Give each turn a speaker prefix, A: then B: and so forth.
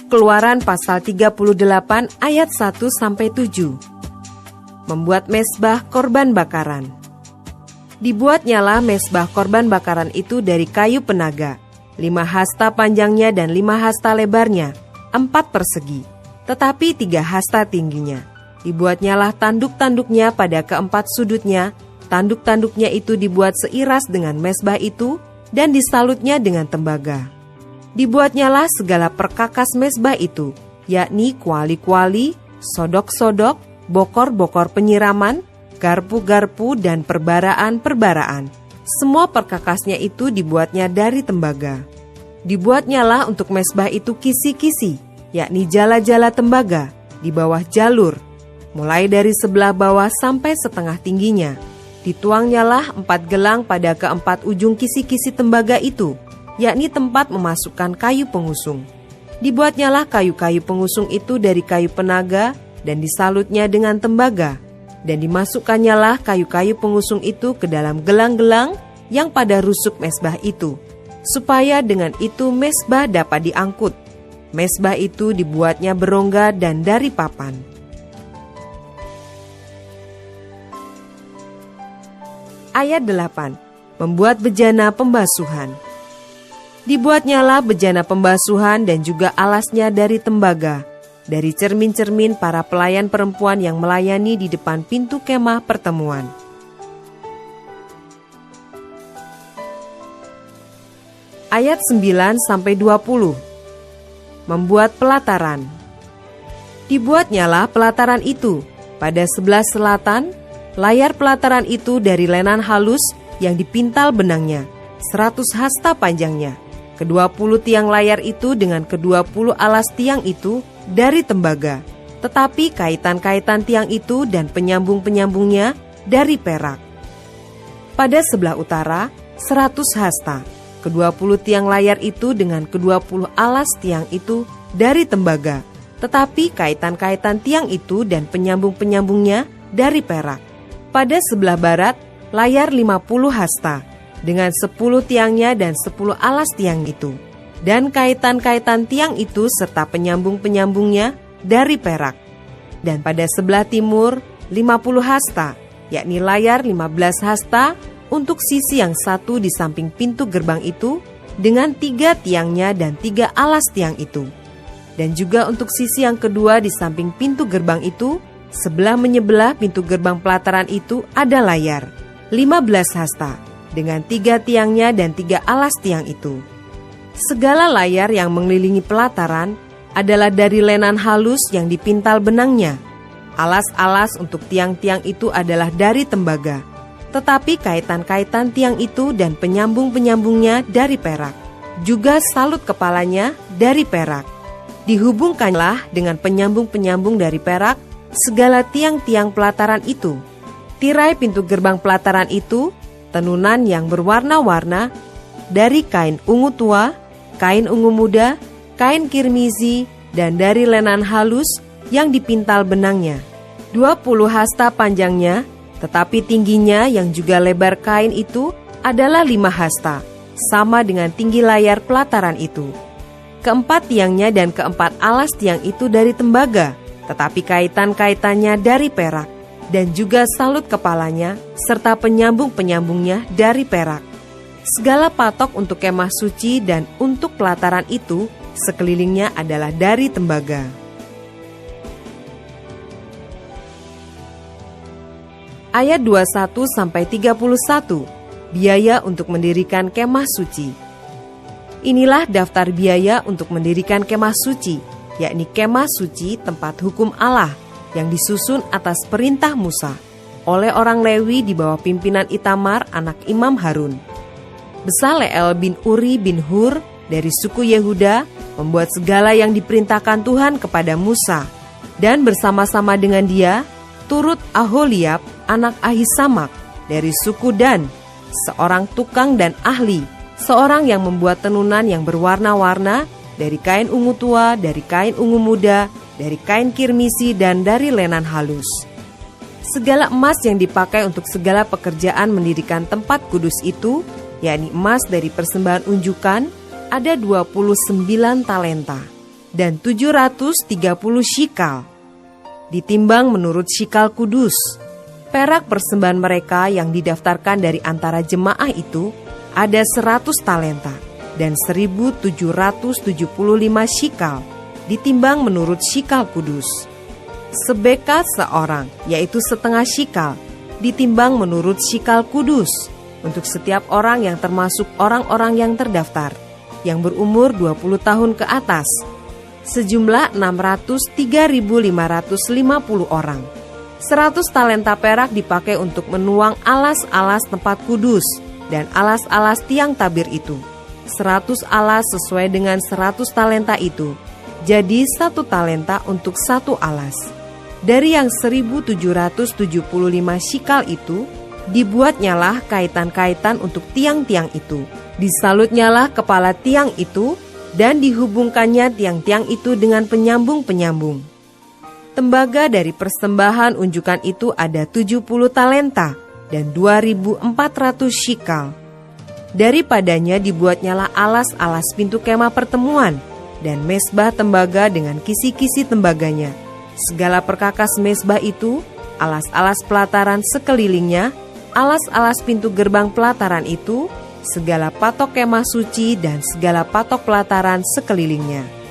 A: Keluaran pasal 38 ayat 1-7. Membuat mezbah korban bakaran. Dibuatnyalah mezbah korban bakaran itu dari kayu penaga, 5 hasta panjangnya dan 5 hasta lebarnya, 4 persegi, tetapi 3 hasta tingginya. Dibuatnyalah tanduk-tanduknya pada keempat sudutnya. Tanduk-tanduknya itu dibuat seiras dengan mezbah itu dan disalutnya dengan tembaga. Dibuatnyalah segala perkakas mezbah itu, yakni kuali-kuali, sodok-sodok, bokor-bokor penyiraman, garpu-garpu, dan perbaraan-perbaraan. Semua perkakasnya itu dibuatnya dari tembaga. Dibuatnyalah untuk mezbah itu kisi-kisi, yakni jala-jala tembaga, di bawah jalur, mulai dari sebelah bawah sampai setengah tingginya. Dituangnyalah 4 gelang pada keempat ujung kisi-kisi tembaga itu, yakni tempat memasukkan kayu pengusung. Dibuatnyalah kayu-kayu pengusung itu dari kayu penaga dan disalutnya dengan tembaga. Dan dimasukannyalah kayu-kayu pengusung itu ke dalam gelang-gelang yang pada rusuk mezbah itu, supaya dengan itu mezbah dapat diangkut. Mezbah itu dibuatnya berongga dan dari papan. Ayat 8. Membuat bejana pembasuhan. Dibuatnyalah bejana pembasuhan dan juga alasnya dari tembaga, dari cermin-cermin para pelayan perempuan yang melayani di depan pintu kemah pertemuan. Ayat 9-20. Membuat pelataran. Dibuatnyalah pelataran itu pada sebelah selatan. Layar pelataran itu dari lenan halus yang dipintal benangnya, 100 hasta panjangnya. Ke-20 tiang layar itu dengan ke-20 alas tiang itu dari tembaga, tetapi kaitan-kaitan tiang itu dan penyambung-penyambungnya dari perak. Pada sebelah utara, 100 hasta. Ke-20 tiang layar itu dengan ke-20 alas tiang itu dari tembaga, tetapi kaitan-kaitan tiang itu dan penyambung-penyambungnya dari perak. Pada sebelah barat, layar 50 hasta, dengan 10 tiangnya dan 10 alas tiang itu, dan kaitan-kaitan tiang itu serta penyambung-penyambungnya dari perak. Dan pada sebelah timur, 50 hasta, yakni layar 15 hasta untuk sisi yang satu di samping pintu gerbang itu, dengan 3 tiangnya dan 3 alas tiang itu. Dan juga untuk sisi yang kedua di samping pintu gerbang itu, sebelah menyebelah pintu gerbang pelataran itu ada layar 15 hasta dengan 3 tiangnya dan 3 alas tiang itu. Segala layar yang mengelilingi pelataran adalah dari lenan halus yang dipintal benangnya. Alas-alas untuk tiang-tiang itu adalah dari tembaga, tetapi kaitan-kaitan tiang itu dan penyambung-penyambungnya dari perak. Juga salut kepalanya dari perak. Dihubungkanlah dengan penyambung-penyambung dari perak segala tiang-tiang pelataran itu. Tirai pintu gerbang pelataran itu tenunan yang berwarna-warna dari kain ungu tua, kain ungu muda, kain kirmizi, dan dari lenan halus yang dipintal benangnya. 20 hasta panjangnya, tetapi tingginya yang juga lebar kain itu adalah 5 hasta, sama dengan tinggi layar pelataran itu. Keempat tiangnya dan keempat alas tiang itu dari tembaga, tetapi kaitan-kaitannya dari perak, dan juga salut kepalanya, serta penyambung-penyambungnya dari perak. Segala patok untuk kemah suci dan untuk pelataran itu, sekelilingnya adalah dari tembaga. Ayat 21-31, biaya untuk mendirikan kemah suci. Inilah daftar biaya untuk mendirikan kemah suci, yakni kemah suci tempat hukum Allah yang disusun atas perintah Musa oleh orang Lewi di bawah pimpinan Itamar anak Imam Harun. Besaleel bin Uri bin Hur dari suku Yehuda membuat segala yang diperintahkan Tuhan kepada Musa, dan bersama-sama dengan dia turut Aholiab anak Ahisamak dari suku Dan, seorang tukang dan ahli, seorang yang membuat tenunan yang berwarna-warna dari kain ungu tua, dari kain ungu muda, dari kain kirmisi, dan dari lenan halus. Segala emas yang dipakai untuk segala pekerjaan mendirikan tempat kudus itu, yakni emas dari persembahan unjukan, ada 29 talenta. dan 730 shikal. Ditimbang menurut shikal kudus, perak persembahan mereka yang didaftarkan dari antara jemaah itu ada 100 talenta dan 1.775 shikal, ditimbang menurut shikal kudus. Sebekat seorang, yaitu setengah shikal, ditimbang menurut shikal kudus, untuk setiap orang yang termasuk orang-orang yang terdaftar, yang berumur 20 tahun ke atas, sejumlah 603.550 orang. 100 talenta perak dipakai untuk menuang alas-alas tempat kudus dan alas-alas tiang tabir itu. 100 alas sesuai dengan 100 talenta itu, jadi 1 talenta untuk 1 alas. Dari yang 1.775 shikal itu, dibuatnyalah kaitan-kaitan untuk tiang-tiang itu. Disalutnyalah kepala tiang itu, dan dihubungkannya tiang-tiang itu dengan penyambung-penyambung. Tembaga dari persembahan unjukan itu ada 70 talenta dan 2.400 shikal. Daripadanya dibuatnyalah alas-alas pintu kemah pertemuan dan mezbah tembaga dengan kisi-kisi tembaganya. Segala perkakas mezbah itu, alas-alas pelataran sekelilingnya, alas-alas pintu gerbang pelataran itu, segala patok kemah suci dan segala patok pelataran sekelilingnya.